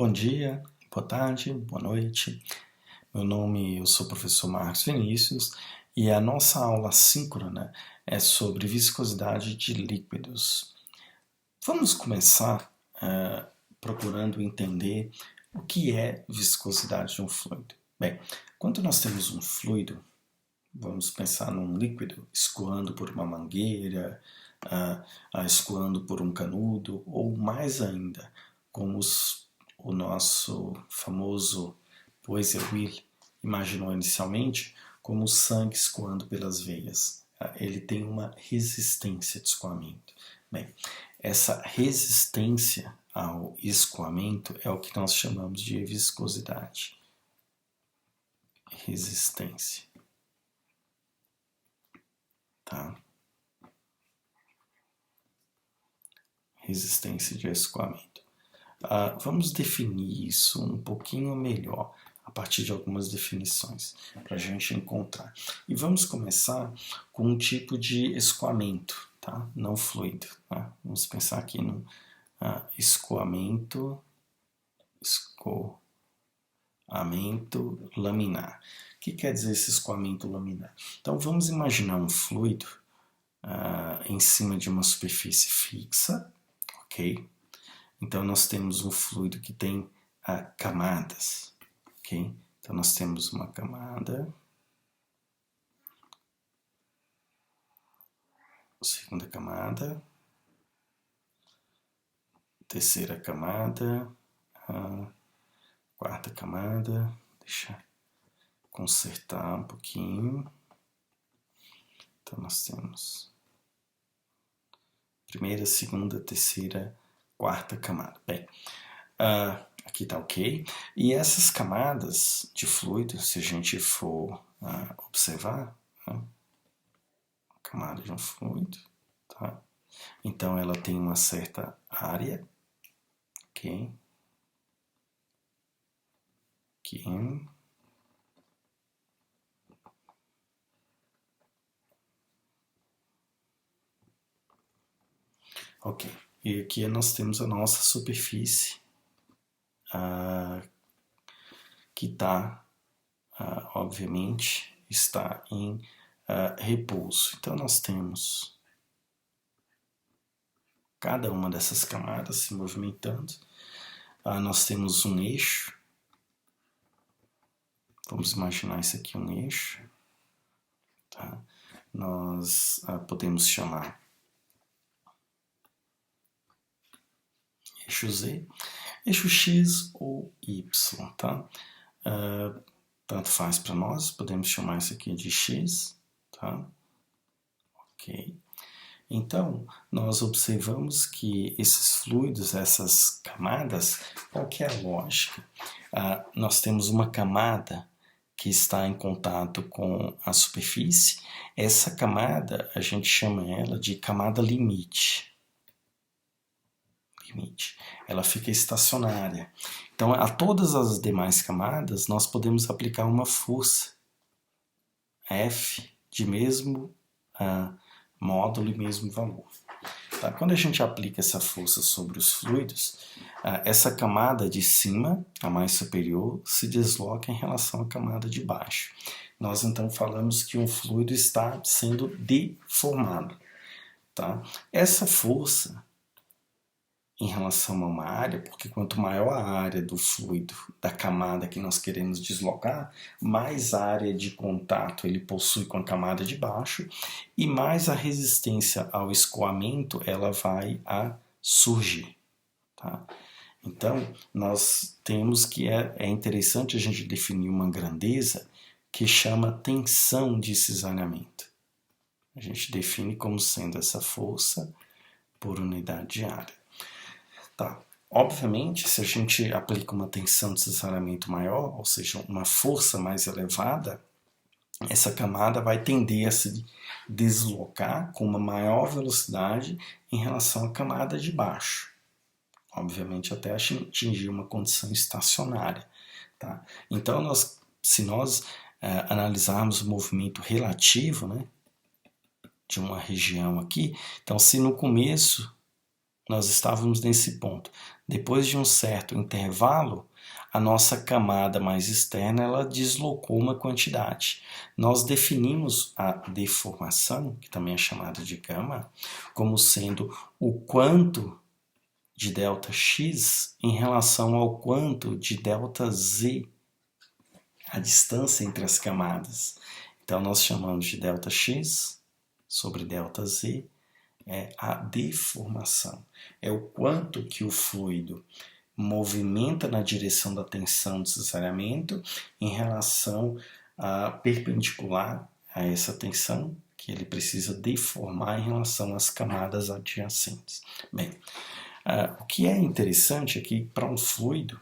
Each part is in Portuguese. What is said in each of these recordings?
Bom dia, boa tarde, boa noite. Eu sou o professor Marcos Vinícius e a nossa aula síncrona é sobre viscosidade de líquidos. Vamos começar procurando entender o que é viscosidade de um fluido. Bem, quando nós temos um fluido, vamos pensar num líquido escoando por uma mangueira, escoando por um canudo, ou mais ainda, como o nosso famoso Boise-Will imaginou inicialmente, como o sangue escoando pelas veias. Ele tem uma resistência de escoamento. Bem, essa resistência ao escoamento é o que nós chamamos de viscosidade. Resistência. Tá? Resistência de escoamento. Vamos definir isso um pouquinho melhor a partir de algumas definições para a gente encontrar. E vamos começar com um tipo de escoamento, tá? Não fluido. Tá? Vamos pensar aqui no escoamento laminar. O que quer dizer esse escoamento laminar? Então vamos imaginar um fluido em cima de uma superfície fixa, ok? Então nós temos um fluido que tem camadas, ok? Então nós temos uma camada, segunda camada, terceira camada, quarta camada. Deixa eu consertar um pouquinho. Então nós temos primeira, segunda, terceira, quarta camada. Bem, aqui está ok. E essas camadas de fluido, se a gente for observar, camada de um fluido, tá? Então ela tem uma certa área, ok? Aqui. Ok. E aqui nós temos a nossa superfície que está, obviamente, está em repouso. Então nós temos cada uma dessas camadas se movimentando. Nós temos um eixo. Vamos imaginar isso aqui um eixo. Tá? Nós podemos chamar eixo Z, eixo X ou Y, tá? Tanto faz para nós, podemos chamar isso aqui de X, tá? Ok. Então, nós observamos que esses fluidos, essas camadas, qual que é a lógica? Nós temos uma camada que está em contato com a superfície. Essa camada, a gente chama ela de camada limite. Ela fica estacionária. Então, a todas as demais camadas, nós podemos aplicar uma força F de mesmo módulo e mesmo valor. Tá? Quando a gente aplica essa força sobre os fluidos, essa camada de cima, a mais superior, se desloca em relação à camada de baixo. Nós então falamos que um fluido está sendo deformado. Tá? Essa força em relação a uma área, porque quanto maior a área do fluido, da camada que nós queremos deslocar, mais área de contato ele possui com a camada de baixo e mais a resistência ao escoamento ela vai surgir. Tá? Então, nós temos que é interessante a gente definir uma grandeza que chama tensão de cisalhamento. A gente define como sendo essa força por unidade de área. Tá. Obviamente, se a gente aplica uma tensão de cisalhamento maior, ou seja, uma força mais elevada, essa camada vai tender a se deslocar com uma maior velocidade em relação à camada de baixo. Obviamente, até atingir uma condição estacionária. Tá? Então, se nós analisarmos o movimento relativo, né, de uma região aqui, então se no começo nós estávamos nesse ponto. Depois de um certo intervalo, a nossa camada mais externa ela deslocou uma quantidade. Nós definimos a deformação, que também é chamada de gama, como sendo o quanto de ΔX em relação ao quanto de ΔZ, a distância entre as camadas. Então, nós chamamos de ΔX sobre ΔZ, é a deformação. É o quanto que o fluido movimenta na direção da tensão de cesseamento em relação a perpendicular a essa tensão que ele precisa deformar em relação às camadas adjacentes. Bem, o que é interessante é que para um fluido,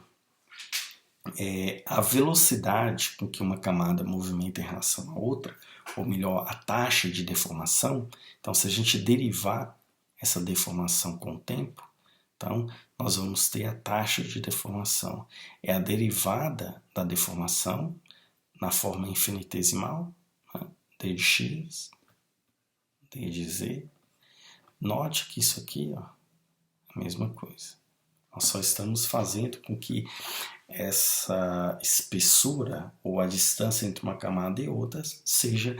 a velocidade com que uma camada movimenta em relação à outra, ou melhor, a taxa de deformação, então se a gente derivar essa deformação com o tempo, então nós vamos ter a taxa de deformação. É a derivada da deformação na forma infinitesimal, né? d de x, d de z. Note que isso aqui, ó, é a mesma coisa. Nós só estamos fazendo com que essa espessura ou a distância entre uma camada e outra seja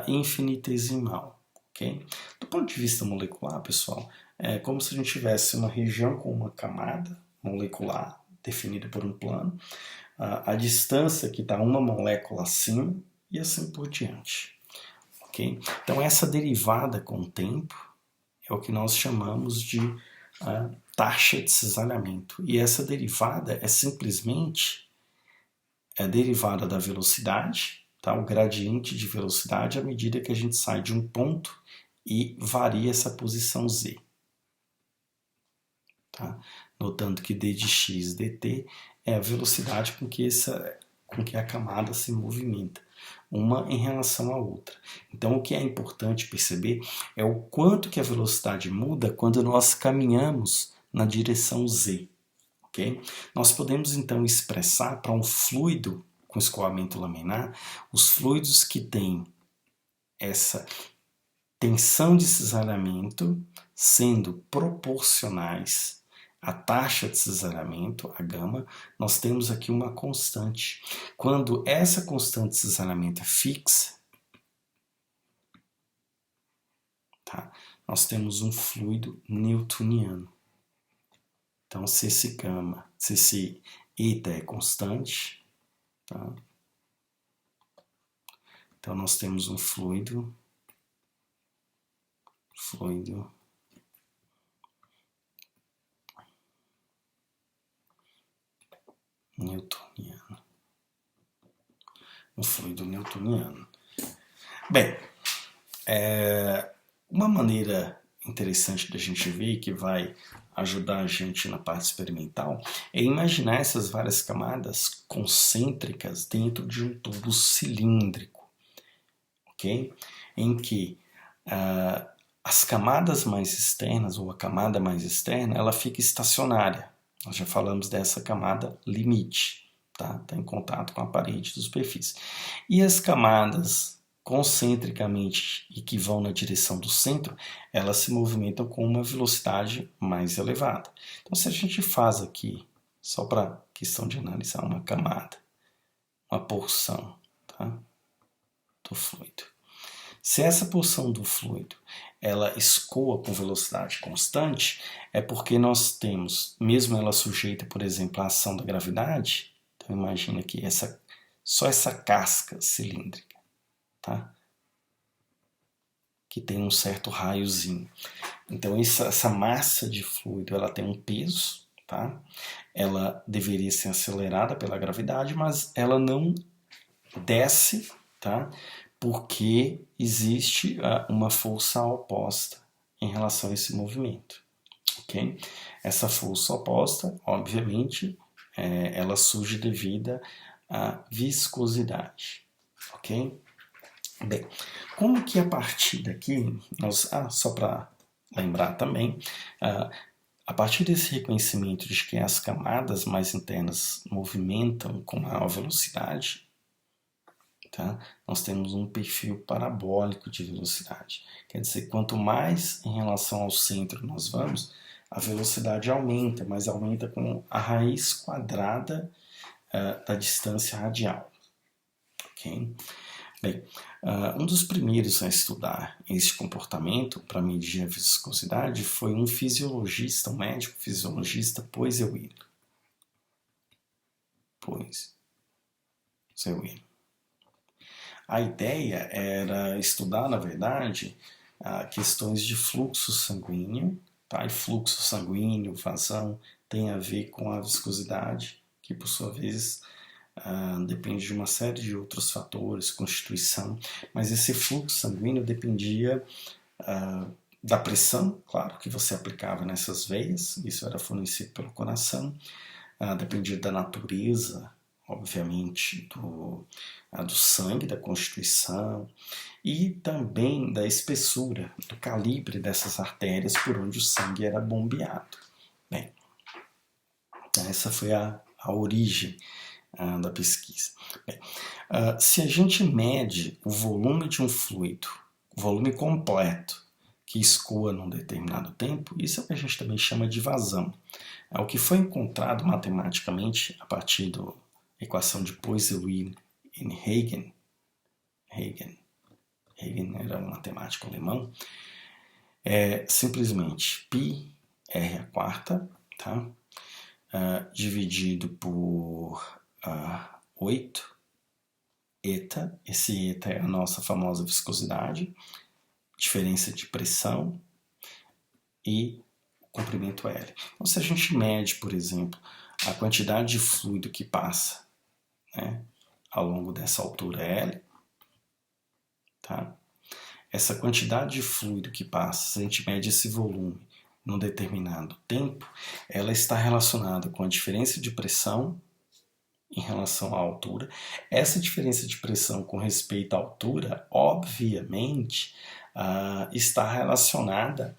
infinitesimal. Okay? Do ponto de vista molecular, pessoal, é como se a gente tivesse uma região com uma camada molecular definida por um plano, a distância que está uma molécula acima e assim por diante. Okay? Então essa derivada com o tempo é o que nós chamamos de taxa de cisalhamento. E essa derivada é simplesmente a derivada da velocidade, tá? O gradiente de velocidade à medida que a gente sai de um ponto e varia essa posição z. Tá? Notando que d de x dt é a velocidade com que a camada se movimenta, uma em relação à outra. Então, o que é importante perceber é o quanto que a velocidade muda quando nós caminhamos na direção z. Okay? Nós podemos, então, expressar para um fluido com escoamento laminar os fluidos que têm essa tensão de cisalhamento sendo proporcionais à taxa de cisalhamento, a gama. Nós temos aqui uma constante. Quando essa constante de cisalhamento é fixa, tá? Nós temos um fluido newtoniano. Então, se esse eta é constante, tá? Então nós temos um fluido newtoniano. Um fluido newtoniano. Bem, uma maneira interessante da gente ver, que vai ajudar a gente na parte experimental, é imaginar essas várias camadas concêntricas dentro de um tubo cilíndrico, ok? Em que as camadas mais externas, ou a camada mais externa, ela fica estacionária. Nós já falamos dessa camada limite, tá? Está em contato com a parede da superfície. E as camadas concentricamente e que vão na direção do centro, elas se movimentam com uma velocidade mais elevada. Então, se a gente faz aqui, só para questão de analisar uma camada, uma porção, tá, do fluido. Se essa porção do fluido ela escoa com velocidade constante, é porque nós temos, mesmo ela sujeita, por exemplo, à ação da gravidade, então imagina que só essa casca cilíndrica, tá? Que tem um certo raiozinho. Então essa massa de fluido ela tem um peso, tá? Ela deveria ser acelerada pela gravidade, mas ela não desce, tá? Porque existe uma força oposta em relação a esse movimento, ok? Essa força oposta, obviamente, ela surge devido à viscosidade, ok? Bem, como que a partir daqui, só para lembrar também, a partir desse reconhecimento de que as camadas mais internas movimentam com maior velocidade, tá? Nós temos um perfil parabólico de velocidade. Quer dizer, quanto mais em relação ao centro nós vamos, a velocidade aumenta, mas aumenta com a raiz quadrada da distância radial. Okay? Bem, um dos primeiros a estudar esse comportamento para medir a viscosidade foi um fisiologista, um médico fisiologista, Poiseuille. A ideia era estudar, na verdade, questões de fluxo sanguíneo, tá? E fluxo sanguíneo, vazão, tem a ver com a viscosidade, que por sua vez depende de uma série de outros fatores, constituição, mas esse fluxo sanguíneo dependia da pressão, claro, que você aplicava nessas veias, isso era fornecido pelo coração, dependia da natureza, obviamente, do sangue, da constituição, e também da espessura, do calibre dessas artérias por onde o sangue era bombeado. Bem, essa foi a origem da pesquisa. Bem, se a gente mede o volume de um fluido, o volume completo, que escoa num determinado tempo, isso é o que a gente também chama de vazão. O que foi encontrado matematicamente a partir da equação de Poiseuille e Huygens, Huygens era um matemático alemão, é simplesmente π r à quarta, tá? Dividido por 8 eta. Esse eta é a nossa famosa viscosidade, diferença de pressão e comprimento L. Então, se a gente mede, por exemplo, a quantidade de fluido que passa, né, ao longo dessa altura L, tá? Essa quantidade de fluido que passa, se a gente mede esse volume num determinado tempo, ela está relacionada com a diferença de pressão em relação à altura. Essa diferença de pressão com respeito à altura, obviamente, está relacionada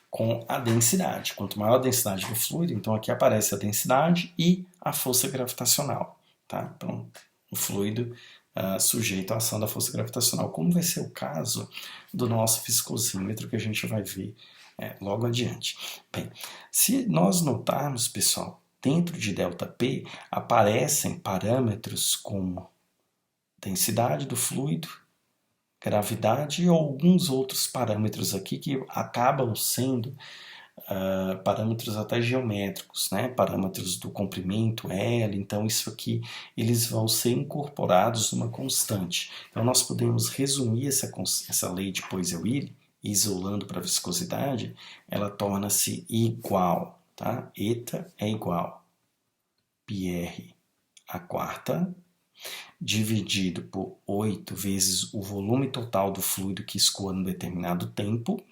com a densidade. Quanto maior a densidade do fluido, então aqui aparece a densidade e a força gravitacional. Tá? Então, o fluido sujeito à ação da força gravitacional, como vai ser o caso do nosso viscosímetro, que a gente vai ver logo adiante. Bem, se nós notarmos, pessoal, dentro de ΔP aparecem parâmetros como densidade do fluido, gravidade e alguns outros parâmetros aqui que acabam sendo parâmetros até geométricos, né? Parâmetros do comprimento L, então isso aqui eles vão ser incorporados numa constante. Então nós podemos resumir essa lei de Poiseuille, isolando para a viscosidade, ela torna-se igual, tá? Eta é igual πr à quarta dividido por 8 vezes o volume total do fluido que escoa num determinado tempo.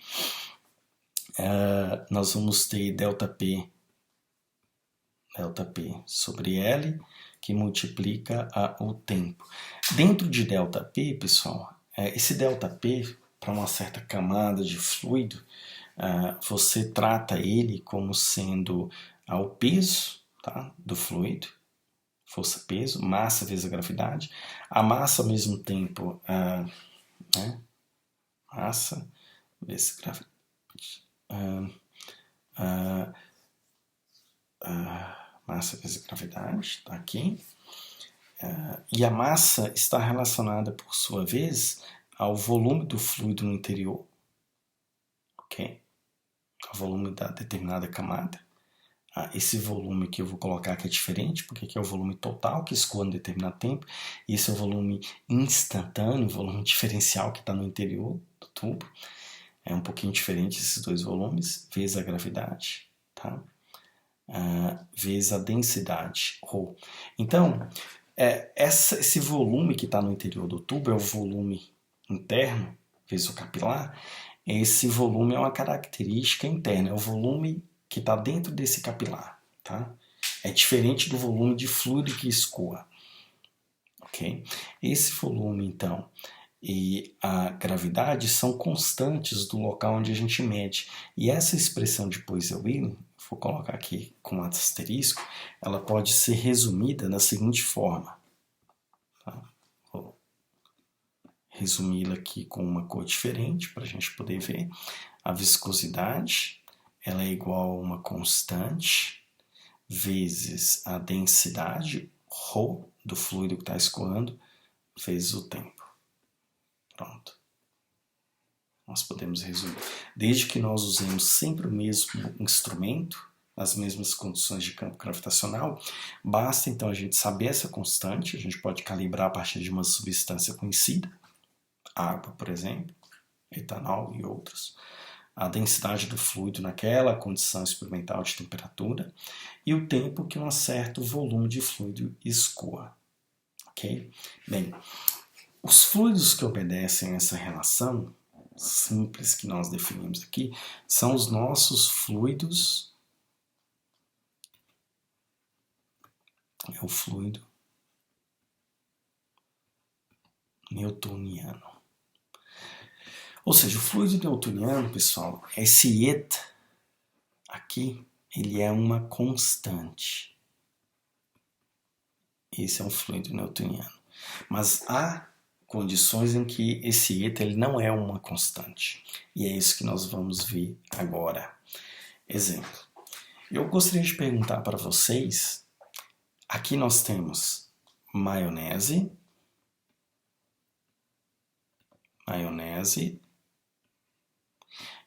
Nós vamos ter ΔP sobre L, que multiplica o tempo. Dentro de ΔP, pessoal, esse ΔP, para uma certa camada de fluido, você trata ele como sendo o peso, tá, do fluido, força-peso, massa vezes a gravidade. A massa, ao mesmo tempo, massa vezes gravidade. Massa vezes gravidade, está aqui. E a massa está relacionada, por sua vez, ao volume do fluido no interior, ok? Ao volume da determinada camada. Esse volume que eu vou colocar aqui é diferente, porque aqui é o volume total que escoa em determinado tempo, e esse é o volume instantâneo, o volume diferencial que está no interior do tubo. É um pouquinho diferente esses dois volumes, vezes a gravidade, tá? Vezes a densidade, ρ. Então, esse volume que está no interior do tubo é o volume interno, vezes o capilar. Esse volume é uma característica interna, é o volume que está dentro desse capilar, tá? É diferente do volume de fluido que escoa, ok? Esse volume, então, e a gravidade são constantes do local onde a gente mede. E essa expressão de Poiseuille, vou colocar aqui com um asterisco, ela pode ser resumida da seguinte forma. Tá? Vou resumi-la aqui com uma cor diferente para a gente poder ver. A viscosidade ela é igual a uma constante vezes a densidade, ρ, do fluido que está escoando, vezes o tempo. Pronto. Nós podemos resumir. Desde que nós usemos sempre o mesmo instrumento, as mesmas condições de campo gravitacional, basta então a gente saber essa constante, a gente pode calibrar a partir de uma substância conhecida, água, por exemplo, etanol e outros, a densidade do fluido naquela condição experimental de temperatura e o tempo que um certo volume de fluido escoa. Ok? Bem, os fluidos que obedecem a essa relação simples que nós definimos aqui são os nossos fluidos. É o fluido newtoniano. Ou seja, o fluido newtoniano, pessoal, esse eta aqui, ele é uma constante. Esse é um fluido newtoniano. Mas há condições em que esse eta ele não é uma constante. E é isso que nós vamos ver agora. Exemplo. Eu gostaria de perguntar para vocês, aqui nós temos maionese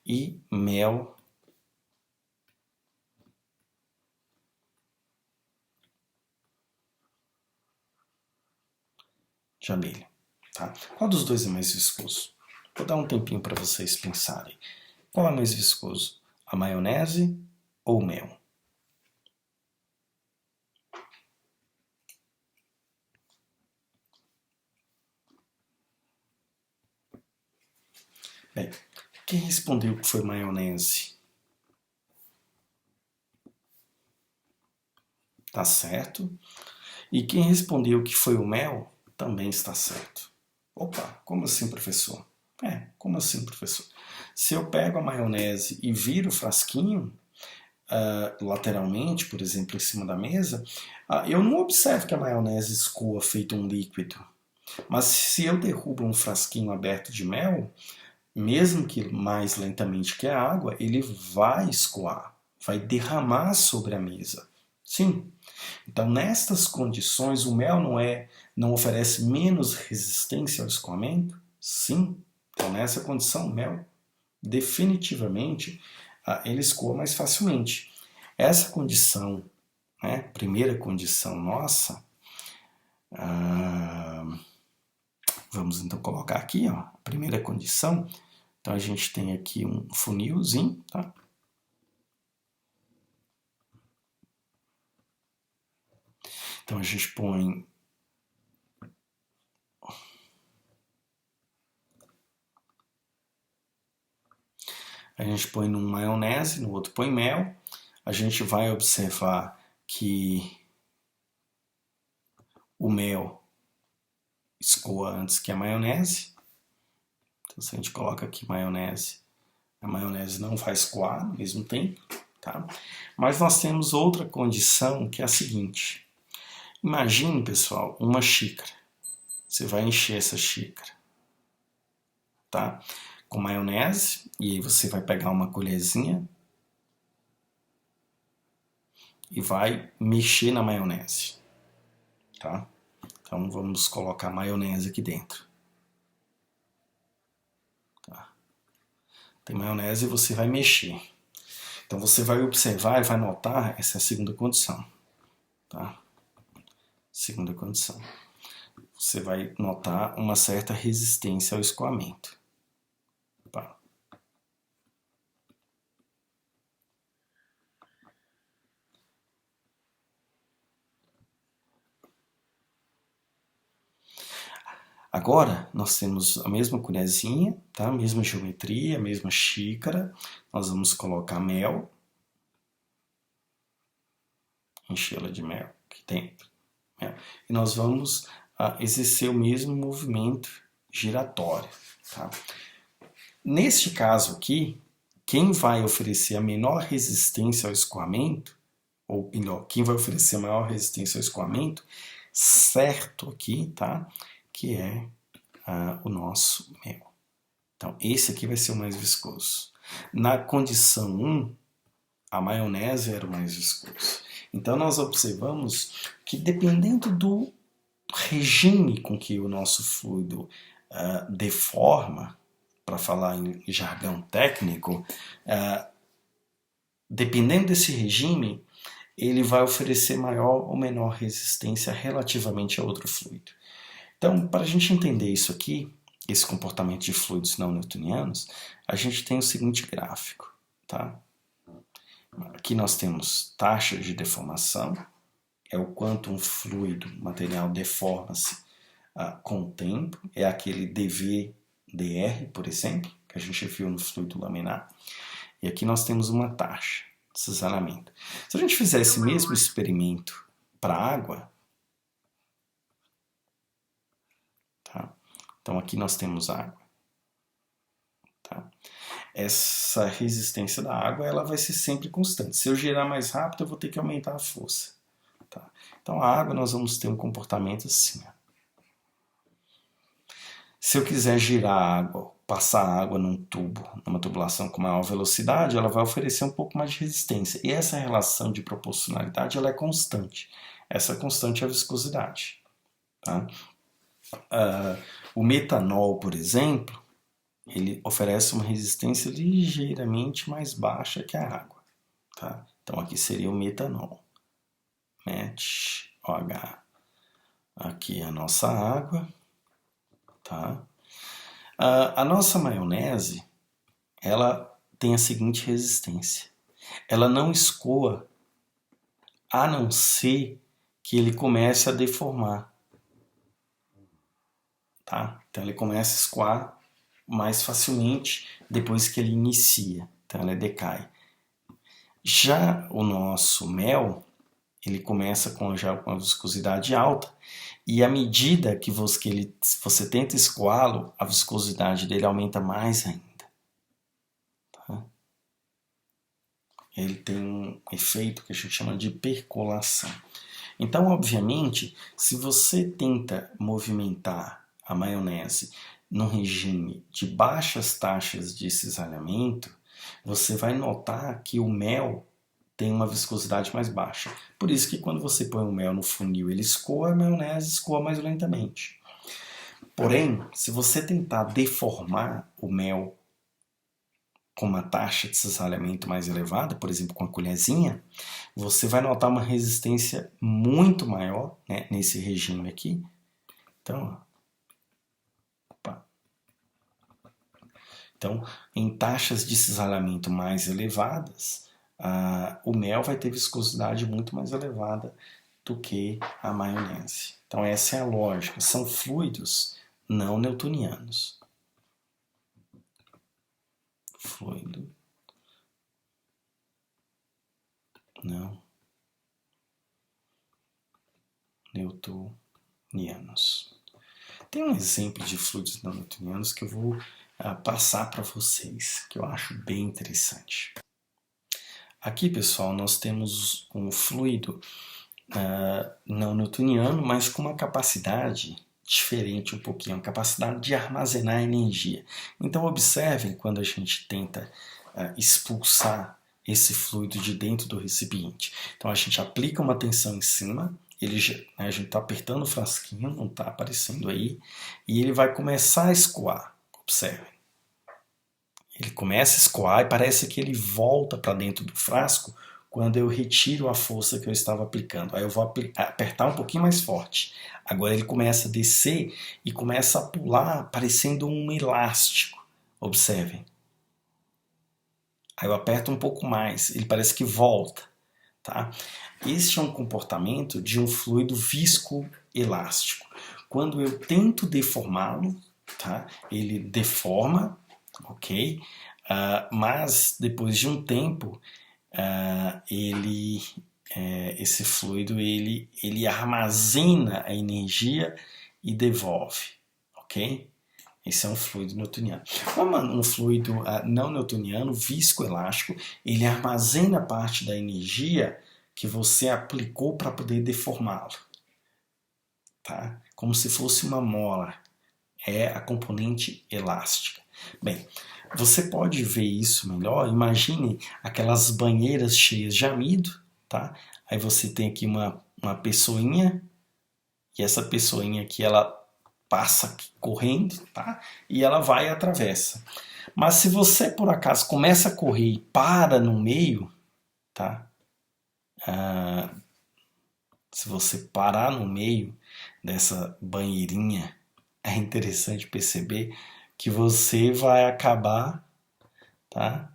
e mel de abelha. Tá? Qual dos dois é mais viscoso? Vou dar um tempinho para vocês pensarem. Qual é mais viscoso? A maionese ou o mel? Bem, quem respondeu que foi maionese? Tá certo. E quem respondeu que foi o mel, também está certo. Opa, como assim, professor? Como assim, professor? Se eu pego a maionese e viro o frasquinho lateralmente, por exemplo, em cima da mesa, eu não observo que a maionese escoa feito um líquido. Mas se eu derrubo um frasquinho aberto de mel, mesmo que mais lentamente que a água, ele vai escoar, vai derramar sobre a mesa. Sim. Então, nestas condições, o mel não oferece menos resistência ao escoamento? Sim. Então, nessa condição, o mel definitivamente ele escoa mais facilmente. Essa condição, né, primeira condição nossa, vamos então colocar aqui, ó, a primeira condição. Então a gente tem aqui um funilzinho, tá? Então a gente põe num maionese, no outro põe mel. A gente vai observar que o mel escoa antes que a maionese. Então se a gente coloca aqui maionese, a maionese não vai escoar ao mesmo tempo, tá? Mas nós temos outra condição que é a seguinte. Imagine, pessoal, uma xícara. Você vai encher essa xícara, tá? Com maionese, e aí você vai pegar uma colherzinha e vai mexer na maionese, tá? Então vamos colocar maionese aqui dentro. Tá? Tem maionese e você vai mexer. Então você vai observar e vai notar, essa é a segunda condição, tá? Segunda condição. Você vai notar uma certa resistência ao escoamento. Opa. Agora, nós temos a mesma colherzinha, tá? A mesma geometria, a mesma xícara. Nós vamos colocar mel. Enchê-la de mel aqui dentro. Mel. E nós vamos exercer o mesmo movimento giratório, tá? Neste caso aqui, quem vai oferecer a menor resistência ao escoamento, ou melhor, quem vai oferecer a maior resistência ao escoamento, certo aqui, tá? Que é o nosso mel. Então, esse aqui vai ser o mais viscoso. Na condição 1, A maionese era o mais viscoso. Então nós observamos que dependendo do regime com que o nosso fluido deforma, para falar em jargão técnico, dependendo desse regime, ele vai oferecer maior ou menor resistência relativamente a outro fluido. Então, para a gente entender isso aqui, esse comportamento de fluidos não newtonianos, a gente tem o seguinte gráfico, tá? Aqui nós temos taxa de deformação, é o quanto um fluido, material deforma-se com o tempo, é aquele dV/dr, por exemplo, que a gente viu no fluido laminar. E aqui nós temos uma taxa de cisalhamento. Se a gente fizer esse mesmo experimento para a água, tá? Então aqui nós temos água. Tá? Essa resistência da água ela vai ser sempre constante. Se eu girar mais rápido, eu vou ter que aumentar a força. Tá? Então a água nós vamos ter um comportamento assim. Ó. Se eu quiser girar a água, passar a água num tubo, numa tubulação com maior velocidade, ela vai oferecer um pouco mais de resistência. E essa relação de proporcionalidade ela é constante. Essa constante é a viscosidade. Tá? O metanol, por exemplo, ele oferece uma resistência ligeiramente mais baixa que a água. Tá? Então aqui seria o metanol. MET-OH. Aqui é a nossa água. Tá? A nossa maionese, ela tem a seguinte resistência. Ela não escoa, a não ser que ele comece a deformar. Tá? Então ele começa a escoar mais facilmente depois que ele inicia. Então ela decai. Já o nosso mel, ele começa já com uma viscosidade alta. E à medida que você tenta escoá-lo, a viscosidade dele aumenta mais ainda. Tá? Ele tem um efeito que a gente chama de percolação. Então, obviamente, se você tenta movimentar a maionese num regime de baixas taxas de cisalhamento, você vai notar que o mel tem uma viscosidade mais baixa. Por isso que quando você põe o mel no funil, ele escoa, a maionese escoa mais lentamente. Porém, se você tentar deformar o mel com uma taxa de cisalhamento mais elevada, por exemplo, com a colherzinha, você vai notar uma resistência muito maior, né, nesse regime aqui. Então, em taxas de cisalhamento mais elevadas, o mel vai ter viscosidade muito mais elevada do que a maionese. Então essa é a lógica. São fluidos não newtonianos. Fluido não newtonianos. Tem um exemplo de fluidos não newtonianos que eu vou passar para vocês, que eu acho bem interessante. Aqui, pessoal, nós temos um fluido não newtoniano, mas com uma capacidade diferente um pouquinho, uma capacidade de armazenar energia. Então, observem quando a gente tenta expulsar esse fluido de dentro do recipiente. Então, a gente aplica uma tensão em cima, a gente está apertando o frasquinho, não está aparecendo aí, e ele vai começar a escoar. Observem. Ele começa a escoar e parece que ele volta para dentro do frasco quando eu retiro a força que eu estava aplicando. Aí eu vou apertar um pouquinho mais forte. Agora ele começa a descer e começa a pular parecendo um elástico. Observem. Aí eu aperto um pouco mais, ele parece que volta. Tá? Este é um comportamento de um fluido viscoelástico. Quando eu tento deformá-lo, tá? Ele deforma, ok? Mas depois de um tempo, esse fluido ele armazena a energia e devolve, ok? Esse é um fluido newtoniano. Um fluido não newtoniano, viscoelástico, ele armazena parte da energia que você aplicou para poder deformá-lo. Tá? Como se fosse uma mola. É a componente elástica. Bem, Você pode ver isso melhor. Imagine aquelas banheiras cheias de amido, tá? Aí você tem aqui uma pessoinha, e essa pessoinha aqui ela passa aqui correndo, tá? E ela vai e atravessa. Mas se você por acaso começa a correr e para no meio, tá? Se você parar no meio dessa banheirinha, é interessante perceber que você vai acabar, tá?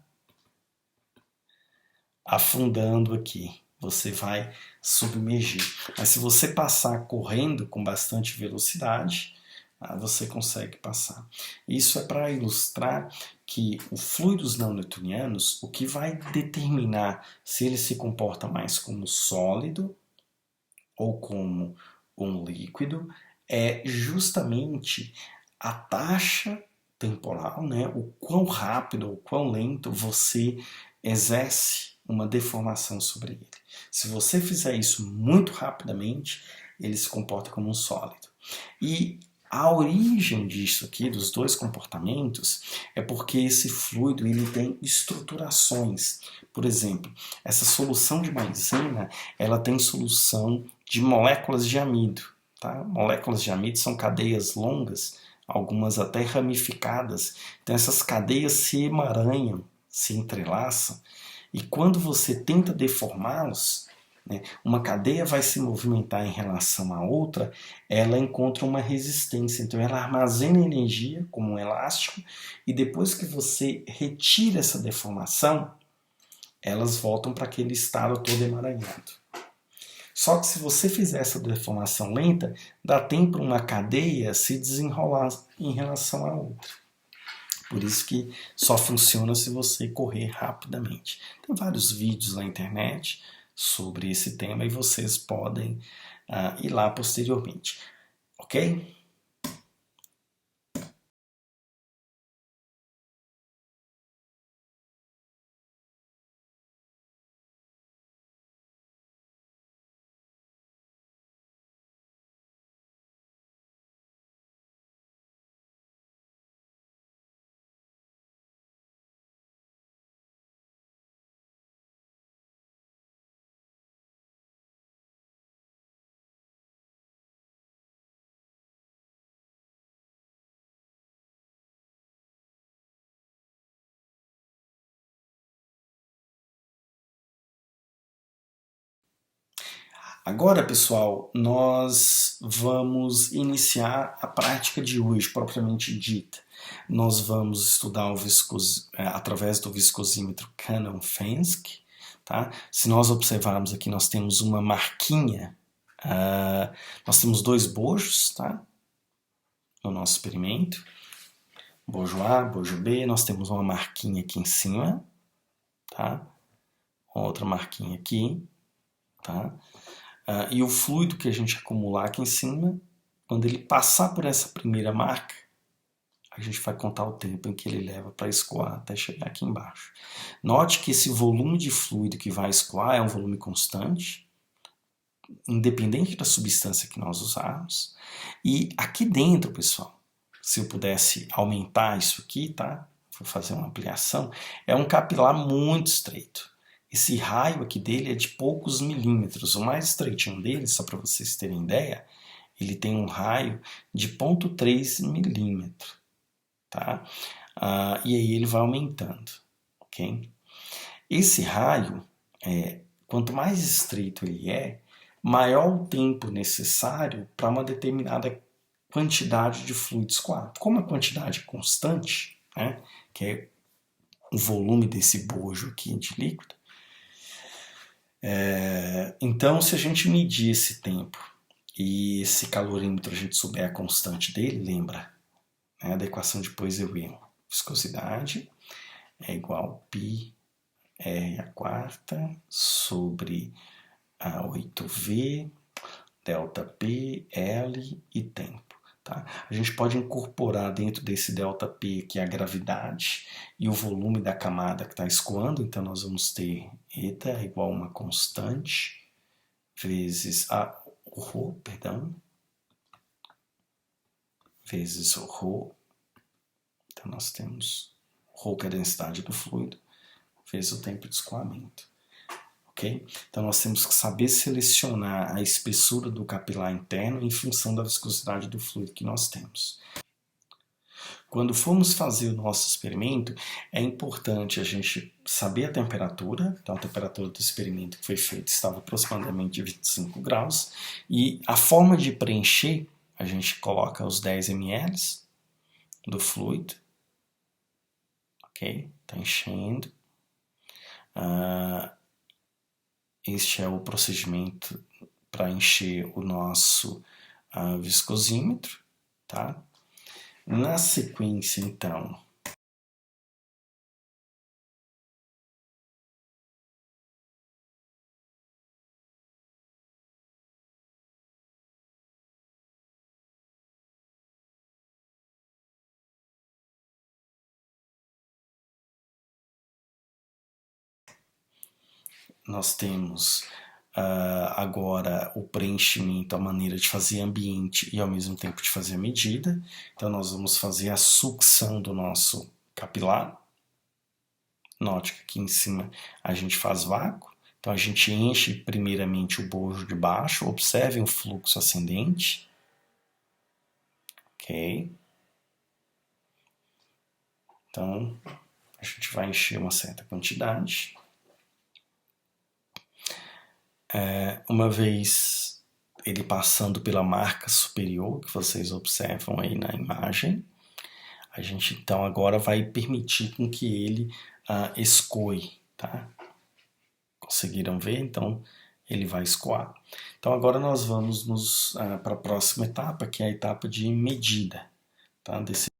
Afundando aqui. Você vai submergir. Mas se você passar correndo com bastante velocidade, você consegue passar. Isso é para ilustrar que os fluidos não newtonianos, o que vai determinar se ele se comporta mais como sólido ou como um líquido é justamente a taxa temporal, né? O quão rápido ou quão lento você exerce uma deformação sobre ele. Se você fizer isso muito rapidamente, ele se comporta como um sólido. E a origem disso aqui, dos dois comportamentos, é porque esse fluido ele tem estruturações. Por exemplo, essa solução de maisena, ela tem solução de moléculas de amido. Tá? Moléculas de amido são cadeias longas, algumas até ramificadas. Então essas cadeias se emaranham, se entrelaçam, e quando você tenta deformá-los, né, uma cadeia vai se movimentar em relação à outra, ela encontra uma resistência. Então ela armazena energia como um elástico, e depois que você retira essa deformação, elas voltam para aquele estado todo emaranhado. Só que se você fizer essa deformação lenta, dá tempo para uma cadeia se desenrolar em relação à outra. Por isso que só funciona se você correr rapidamente. Tem vários vídeos na internet sobre esse tema e vocês podem ir lá posteriormente. Ok? Agora, pessoal, nós vamos iniciar a prática de hoje, propriamente dita. Nós vamos estudar através do viscosímetro Cannon-Fenske. Tá? Se nós observarmos aqui, nós temos uma marquinha, nós temos dois bojos, tá? No nosso experimento. Bojo A, bojo B, nós temos uma marquinha aqui em cima, tá? Outra marquinha aqui, tá? E o fluido que a gente acumular aqui em cima, quando ele passar por essa primeira marca, a gente vai contar o tempo em que ele leva para escoar até chegar aqui embaixo. Note que esse volume de fluido que vai escoar é um volume constante, independente da substância que nós usarmos. E aqui dentro, pessoal, se eu pudesse aumentar isso aqui, tá? Vou fazer uma ampliação, é um capilar muito estreito. Esse raio aqui dele é de poucos milímetros. O mais estreitinho dele, só para vocês terem ideia, ele tem um raio de 0,3 milímetro. Tá? E aí ele vai aumentando. Okay? Esse raio, quanto mais estreito ele é, maior o tempo necessário para uma determinada quantidade de fluido escoado. Como a quantidade é constante, né, que é o volume desse bojo aqui de líquido, então se a gente medir esse tempo e esse calorímetro a gente souber a constante dele, lembra, né, da equação de Poiseuille, viscosidade é igual a π R a quarta sobre a 8V, delta P, L e tempo. Tá? A gente pode incorporar dentro desse ΔP, que é a gravidade, e o volume da camada que está escoando. Então, nós vamos ter eta igual a uma constante, vezes o ρ, vezes o ρ. Então, nós temos ρho, que é a densidade do fluido, vezes o tempo de escoamento. Okay? Então nós temos que saber selecionar a espessura do capilar interno em função da viscosidade do fluido que nós temos. Quando formos fazer o nosso experimento, é importante a gente saber a temperatura. Então a temperatura do experimento que foi feito estava aproximadamente 25 graus. E a forma de preencher, a gente coloca os 10 ml do fluido. Ok? Está enchendo. Este é o procedimento para encher o nosso viscosímetro, tá? Na sequência, então, nós temos agora o preenchimento, a maneira de fazer ambiente e ao mesmo tempo de fazer a medida. Então nós vamos fazer a sucção do nosso capilar. Note que aqui em cima a gente faz vácuo. Então a gente enche primeiramente o bojo de baixo, observem o fluxo ascendente. Ok? Então a gente vai encher uma certa quantidade. Uma vez ele passando pela marca superior, que vocês observam aí na imagem, a gente então agora vai permitir com que ele escoe, tá? Conseguiram ver? Então ele vai escoar. Então agora nós vamos para a próxima etapa, que é a etapa de medida, tá? Desse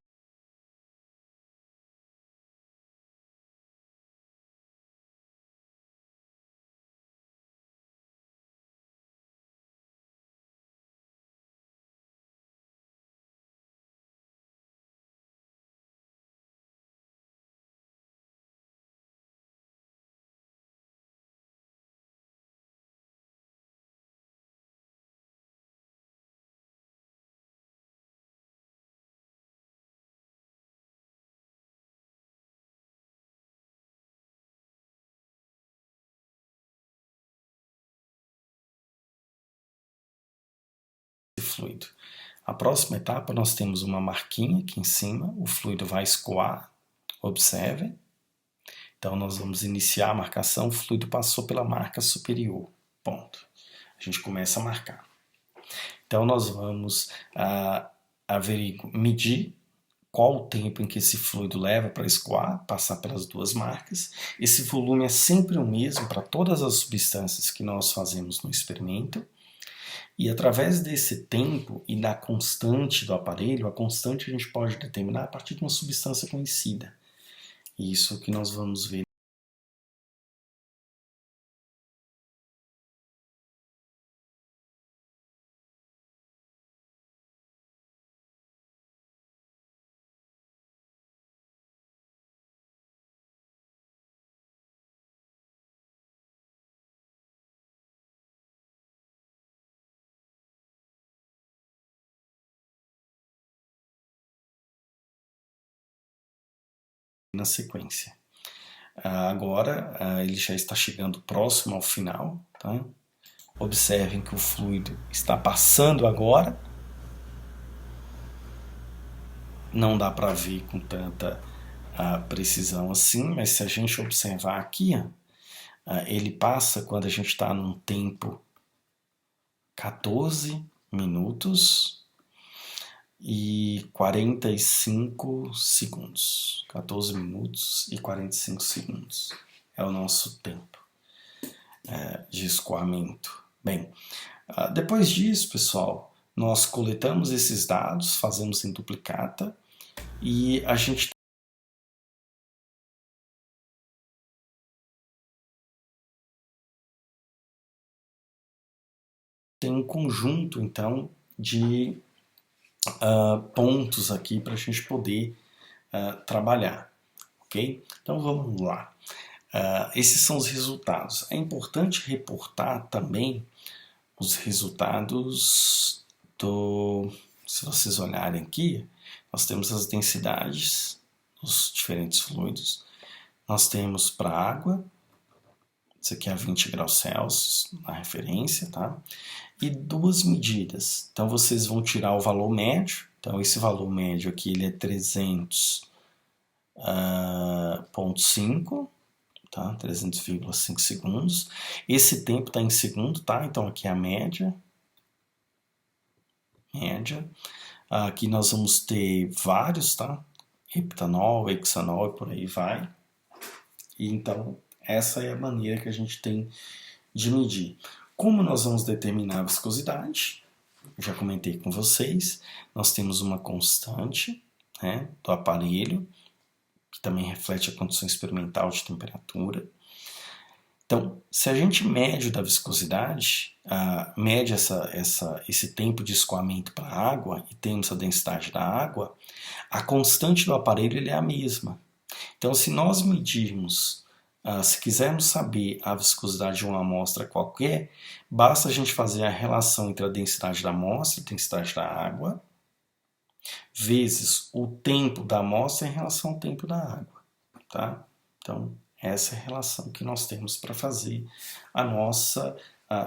fluido. A próxima etapa nós temos uma marquinha aqui em cima, o fluido vai escoar, observem. Então nós vamos iniciar a marcação, o fluido passou pela marca superior, ponto. A gente começa a marcar. Então nós vamos medir qual o tempo em que esse fluido leva para escoar, passar pelas duas marcas. Esse volume é sempre o mesmo para todas as substâncias que nós fazemos no experimento. E através desse tempo e da constante do aparelho, a constante a gente pode determinar a partir de uma substância conhecida. Isso que nós vamos ver. Na sequência. Agora ele já está chegando próximo ao final, tá? Observem que o fluido está passando agora. Não dá para ver com tanta precisão assim, mas se a gente observar aqui, ele passa quando a gente está num tempo 14 minutos e 45 segundos. 14 minutos e 45 segundos é o nosso tempo de escoamento. Bem, depois disso, pessoal, nós coletamos esses dados, fazemos em duplicata e a gente tem um conjunto, então, de pontos aqui para a gente poder trabalhar, ok? Então vamos lá. Esses são os resultados. É importante reportar também os resultados se vocês olharem aqui, nós temos as densidades os diferentes fluidos. Nós temos para água, isso aqui é a 20 graus Celsius, na referência, tá? E duas medidas. Então, vocês vão tirar o valor médio. Então, esse valor médio aqui ele é 300,5, tá? 300,5 segundos. Esse tempo está em segundo, tá? Então, aqui é a média. Aqui nós vamos ter vários, tá? Heptanol, hexanol e por aí vai. E então, essa é a maneira que a gente tem de medir. Como nós vamos determinar a viscosidade? Já comentei com vocês. Nós temos uma constante, né, do aparelho, que também reflete a condição experimental de temperatura. Então, se a gente mede da viscosidade, mede esse tempo de escoamento para a água e temos a densidade da água, a constante do aparelho ele é a mesma. Então, se nós medirmos, se quisermos saber a viscosidade de uma amostra qualquer, basta a gente fazer a relação entre a densidade da amostra e a densidade da água, vezes o tempo da amostra em relação ao tempo da água. Tá? Então, essa é a relação que nós temos para fazer a nossa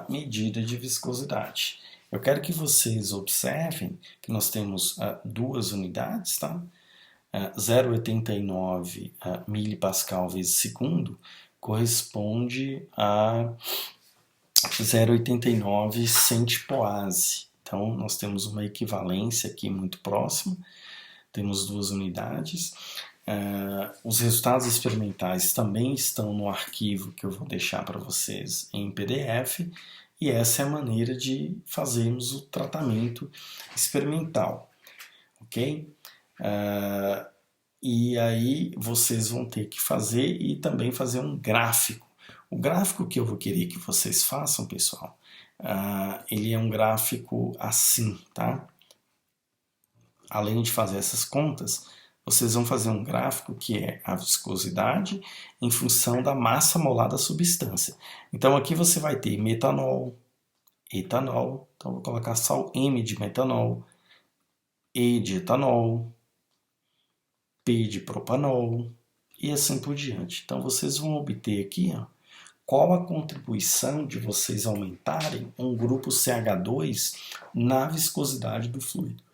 medida de viscosidade. Eu quero que vocês observem que nós temos duas unidades, tá? 0,89 milipascal vezes segundo corresponde a 0,89 centipoase. Então, nós temos uma equivalência aqui muito próxima. Temos duas unidades. Os resultados experimentais também estão no arquivo que eu vou deixar para vocês em PDF. E essa é a maneira de fazermos o tratamento experimental. Ok? E aí vocês vão ter que fazer e também fazer um gráfico. O gráfico que eu vou querer que vocês façam, pessoal, ele é um gráfico assim, tá? Além de fazer essas contas, vocês vão fazer um gráfico que é a viscosidade em função da massa molar da substância. Então aqui você vai ter metanol, etanol, então vou colocar só o M de metanol, E de etanol, P de propanol e assim por diante. Então vocês vão obter aqui, qual a contribuição de vocês aumentarem um grupo CH2 na viscosidade do fluido.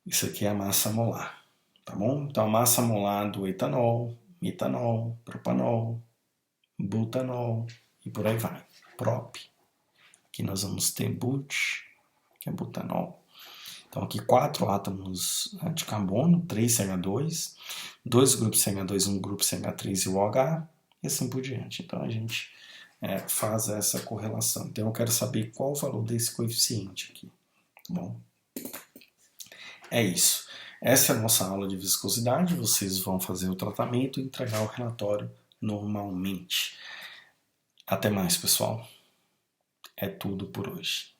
Isso aqui é a massa molar, tá bom? Então a massa molar do etanol, metanol, propanol, butanol e por aí vai. Prop. Aqui nós vamos ter but, que é butanol. Então aqui 4 átomos de carbono, 3 CH2, 2 grupos CH2, um grupo CH3 e o OH, e assim por diante. Então a gente faz essa correlação. Então eu quero saber qual o valor desse coeficiente aqui. Tá bom? É isso. Essa é a nossa aula de viscosidade. Vocês vão fazer o tratamento e entregar o relatório normalmente. Até mais, pessoal. É tudo por hoje.